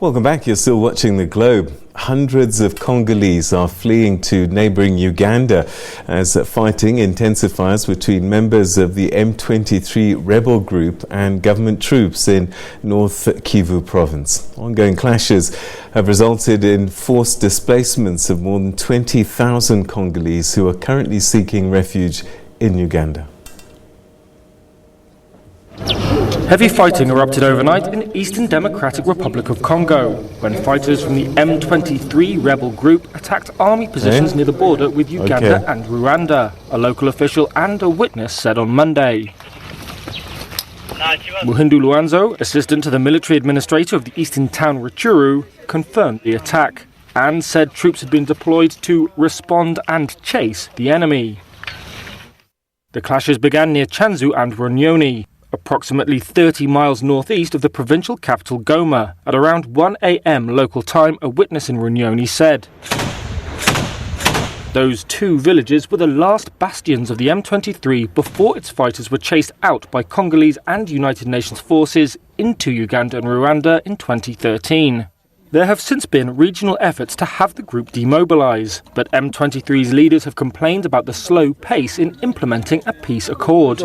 Welcome back. You're still watching The Globe. Hundreds of Congolese are fleeing to neighboring Uganda as fighting intensifies between members of the M23 rebel group and government troops in North Kivu province. Ongoing clashes have resulted in forced displacements of more than 20,000 Congolese who are currently seeking refuge in Uganda. Heavy fighting erupted overnight in the Eastern Democratic Republic of Congo when fighters from the M23 rebel group attacked army positions near the border with Uganda and Rwanda, a local official and a witness said on Monday. Muhindu Luanzo, assistant to the military administrator of the eastern town Rutshuru, confirmed the attack and said troops had been deployed to respond and chase the enemy. The clashes began near Chanzu and Runyoni, approximately 30 miles northeast of the provincial capital Goma. At around 1 a.m. local time, a witness in Runyoni said those two villages were the last bastions of the M23 before its fighters were chased out by Congolese and United Nations forces into Uganda and Rwanda in 2013. There have since been regional efforts to have the group demobilise, but M23's leaders have complained about the slow pace in implementing a peace accord.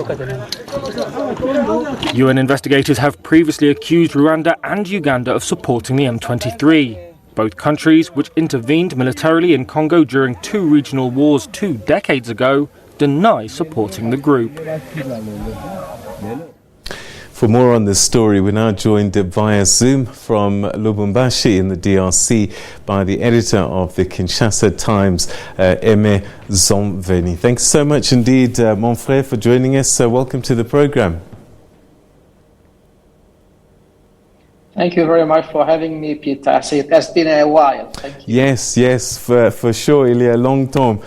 UN investigators have previously accused Rwanda and Uganda of supporting the M23. Both countries, which intervened militarily in Congo during two regional wars 2 decades ago, deny supporting the group. For more on this story, we're now joined via Zoom from Lubumbashi in the DRC by the editor of the Kinshasa Times, Aime Zonveni. Thanks so much indeed, mon frère, for joining us. Welcome to the program. Thank you very much for having me, Peter. So it has been a while. Thank you. Yes, for sure, il y a longtemps.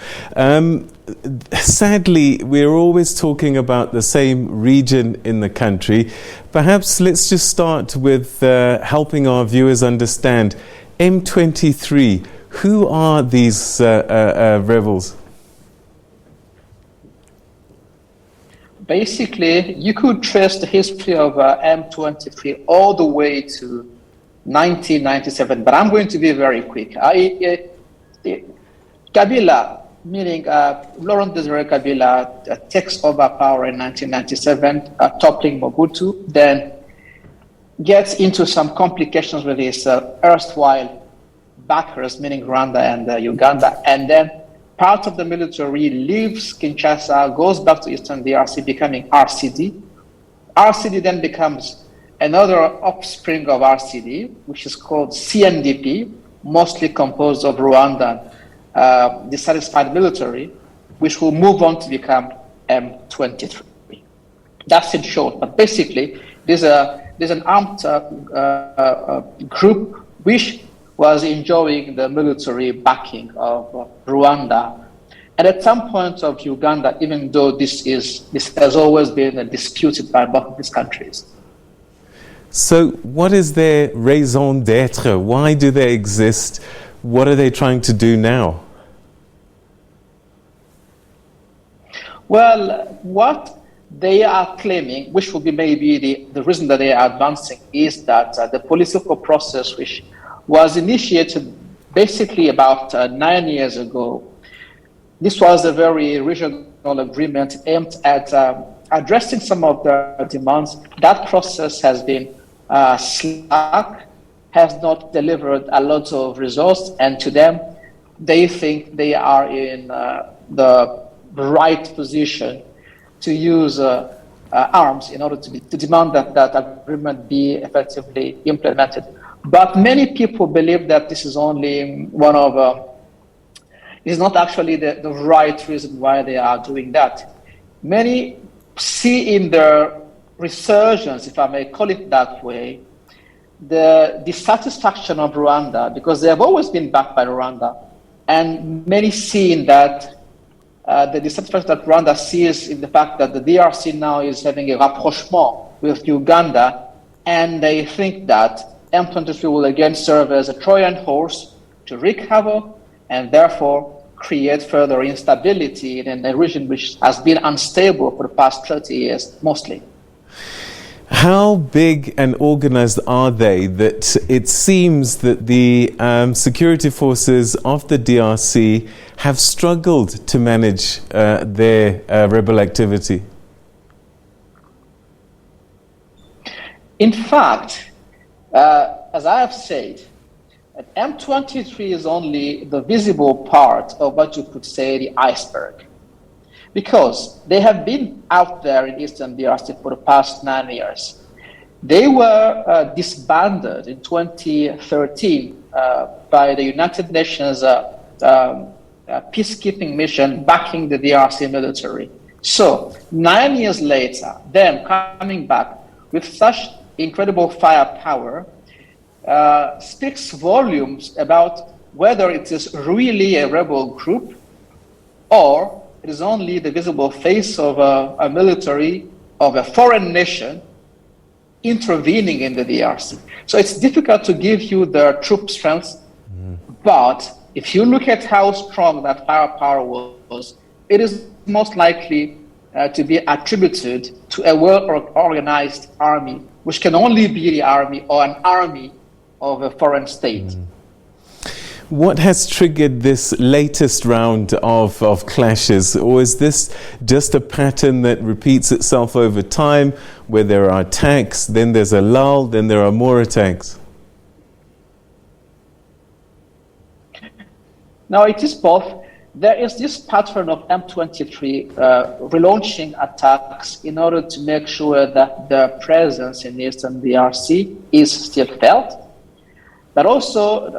Sadly, we're always talking about the same region in the country. Perhaps let's just start with helping our viewers understand M23. Who are these rebels? Basically, you could trace the history of M23 all the way to 1997, but I'm going to be very quick. Kabila, meaning Laurent Desire Kabila, takes over power in 1997, toppling Mobutu, then gets into some complications with his erstwhile backers, meaning Rwanda and Uganda, and then part of the military leaves Kinshasa, goes back to Eastern DRC, becoming RCD. RCD then becomes another offspring of RCD, which is called CNDP, mostly composed of Rwandan dissatisfied military, which will move on to become M23. That's in short. But basically, there's an armed group which was enjoying the military backing of Rwanda. And at some point of Uganda, even though this has always been disputed by both of these countries. So what is their raison d'être? Why do they exist? What are they trying to do now? Well, what they are claiming, which will be maybe the reason that they are advancing, is that the political process, which was initiated basically about 9 years ago, this was a very regional agreement aimed at addressing some of the demands. That process has been slack, has not delivered a lot of results, and to them, they think they are in the right position to use arms in order to demand that agreement be effectively implemented. But many people believe that this is only one of, is not actually the right reason why they are doing that. Many see in their resurgence, if I may call it that way, the dissatisfaction of Rwanda, because they have always been backed by Rwanda, and many see in that the dissatisfaction that Rwanda sees in the fact that the DRC now is having a rapprochement with Uganda, and they think that M23 will again serve as a Trojan horse to wreak havoc and therefore create further instability in a region which has been unstable for the past 30 years, mostly. How big and organized are they that it seems that the security forces of the DRC have struggled to manage their rebel activity? In fact, as I have said, M23 is only the visible part of what you could say the iceberg, because they have been out there in Eastern DRC for the past 9 years. They were disbanded in 2013 by the United Nations peacekeeping mission backing the DRC military. So 9 years later, them coming back with such incredible firepower speaks volumes about whether it is really a rebel group or it is only the visible face of a military of a foreign nation intervening in the DRC. So it's difficult to give you the troop strength, but if you look at how strong that firepower was, it is most likely to be attributed to a well-organized army, which can only be the army or an army of a foreign state. What has triggered this latest round of clashes, or is this just a pattern that repeats itself over time, where there are attacks, then there's a lull, then there are more attacks? Now, it is both. There is this pattern of M23 relaunching attacks in order to make sure that their presence in Eastern DRC is still felt. But also,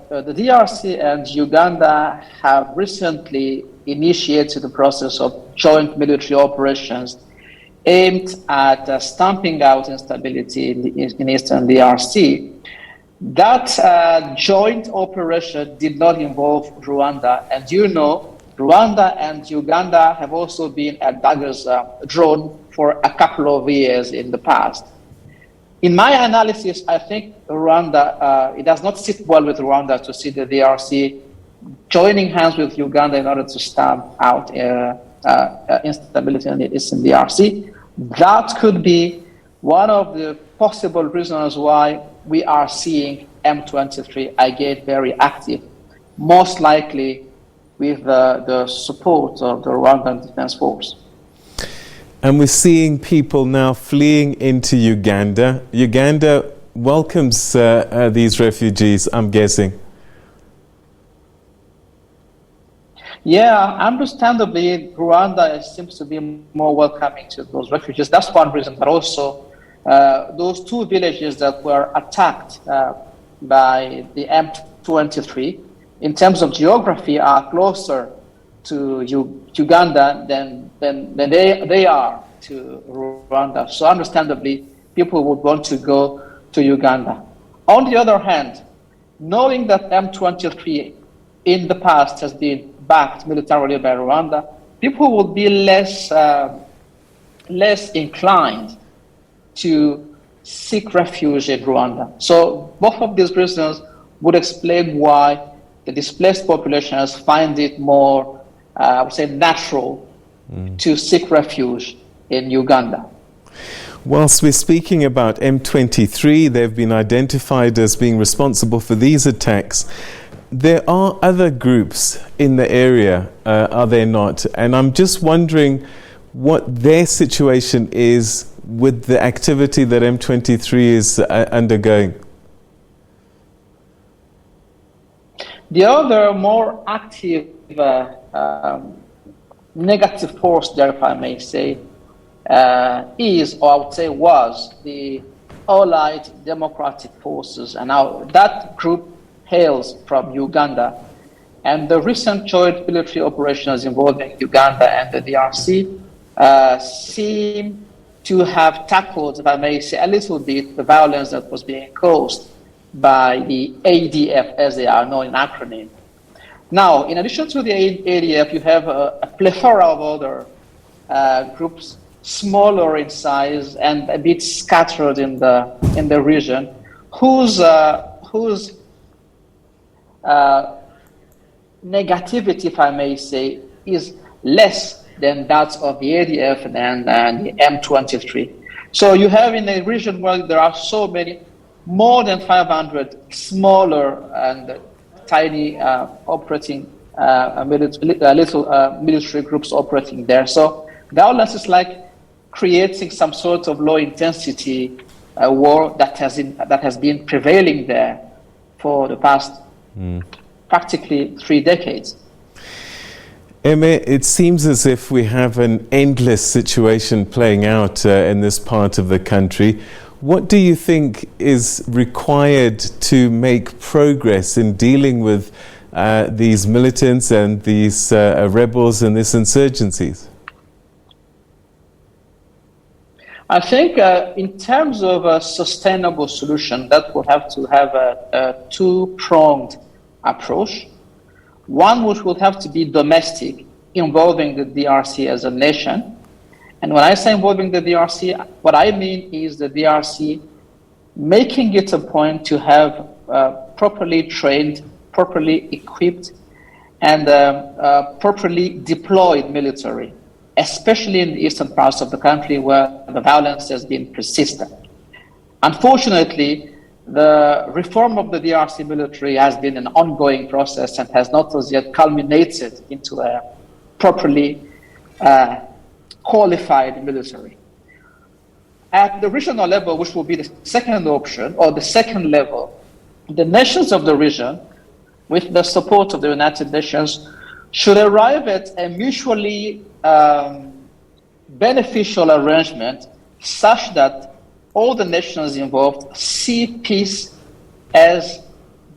the DRC and Uganda have recently initiated the process of joint military operations aimed at stamping out instability in Eastern DRC. That joint operation did not involve Rwanda. And you know, Rwanda and Uganda have also been at daggers drawn for a couple of years in the past. In my analysis, I think Rwanda, it does not sit well with Rwanda to see the DRC joining hands with Uganda in order to stamp out instability in the Eastern DRC. That could be one of the possible reasons why we are seeing M23 again very active, most likely with the support of the Rwandan Defense Force. And we're seeing people now fleeing into Uganda. Uganda welcomes these refugees, I'm guessing. Yeah, understandably, Rwanda seems to be more welcoming to those refugees. That's one reason, but also those two villages that were attacked by the M23, in terms of geography, are closer to Uganda than they are to Rwanda. So understandably, people would want to go to Uganda. On the other hand, knowing that M23 in the past has been backed militarily by Rwanda, people would be less inclined to seek refuge in Rwanda. So both of these reasons would explain why the displaced populations find it more I would say natural to seek refuge in Uganda. Whilst we're speaking about M23, they've been identified as being responsible for these attacks. There are other groups in the area, are there not? And I'm just wondering what their situation is with the activity that M23 is undergoing. The other more active negative force there, if I may say, is, or I would say was, the Allied Democratic Forces. And now that group hails from Uganda. And the recent joint military operations involving Uganda and the DRC seem to have tackled, if I may say, a little bit the violence that was being caused by the ADF, as they are known in acronym. Now, in addition to the ADF, you have a plethora of other groups, smaller in size and a bit scattered in the region, whose negativity, if I may say, is less than that of the ADF and the M23. So you have in a region where there are so many, more than 500 smaller and tiny operating military groups operating there. So violence is like creating some sort of low intensity war that has been prevailing there for the past practically 3 decades. Aime, it seems as if we have an endless situation playing out in this part of the country. What do you think is required to make progress in dealing with these militants and these rebels and these insurgencies? I think in terms of a sustainable solution, that will have to have a two-pronged approach. One which will have to be domestic, involving the DRC as a nation. And when I say involving the DRC, what I mean is the DRC making it a point to have properly trained, properly equipped, and properly deployed military, especially in the eastern parts of the country where the violence has been persistent. Unfortunately, the reform of the DRC military has been an ongoing process and has not as yet culminated into a properly qualified military. At the regional level, which will be the second option, or the second level, the nations of the region, with the support of the United Nations, should arrive at a mutually beneficial arrangement such that all the nations involved see peace as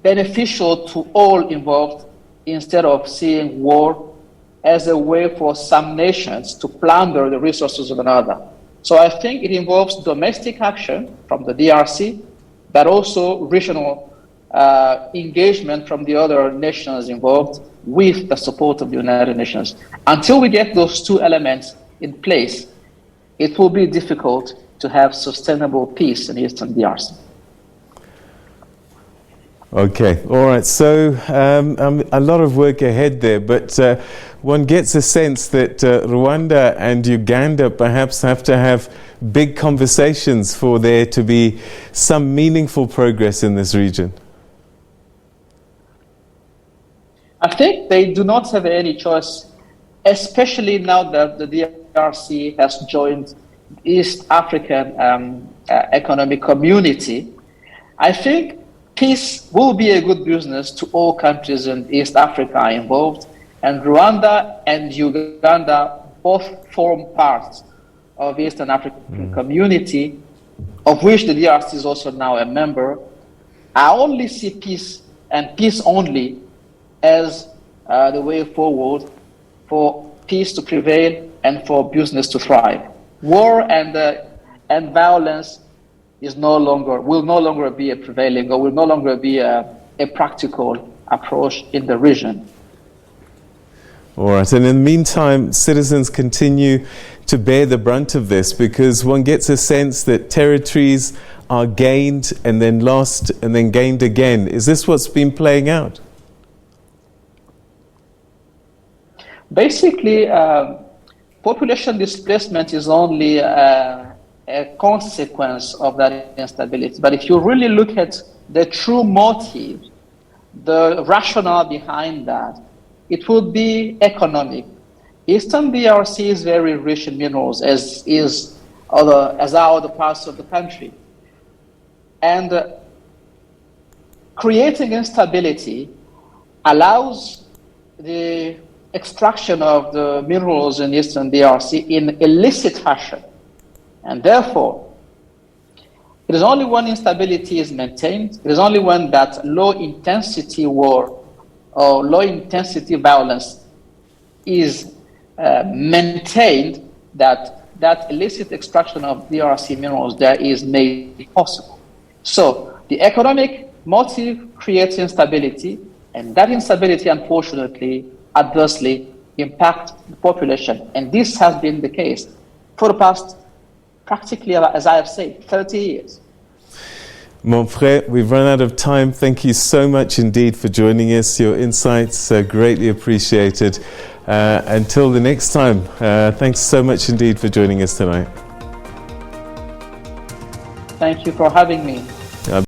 beneficial to all involved instead of seeing war as a way for some nations to plunder the resources of another. So I think it involves domestic action from the DRC, but also regional engagement from the other nations involved with the support of the United Nations. Until we get those two elements in place, it will be difficult to have sustainable peace in Eastern DRC. Okay, all right. So a lot of work ahead there, but one gets a sense that Rwanda and Uganda perhaps have to have big conversations for there to be some meaningful progress in this region. I think they do not have any choice, especially now that the DRC has joined East African Economic Community. I think peace will be a good business to all countries in East Africa involved, and Rwanda and Uganda both form parts of the Eastern African Community, of which the DRC is also now a member. I only see peace and peace only as the way forward for peace to prevail and for business to thrive. War and violence will no longer be a prevailing, or will no longer be a practical approach in the region. All right, and in the meantime, citizens continue to bear the brunt of this, because one gets a sense that territories are gained and then lost and then gained again. Is this what's been playing out? Basically, population displacement is only a consequence of that instability. But if you really look at the true motive, the rationale behind that, it would be economic. Eastern DRC is very rich in minerals, as are other parts of the country. And creating instability allows the extraction of the minerals in Eastern DRC in illicit fashion. And therefore, it is only when instability is maintained, it is only when that low-intensity war or low-intensity violence is maintained that illicit extraction of DRC minerals there is made possible. So the economic motive creates instability, and that instability, unfortunately, adversely impacts the population. And this has been the case for the past, practically, as I have said, 30 years. Mon frère, we've run out of time. Thank you so much indeed for joining us. Your insights are greatly appreciated. Until the next time, thanks so much indeed for joining us tonight. Thank you for having me.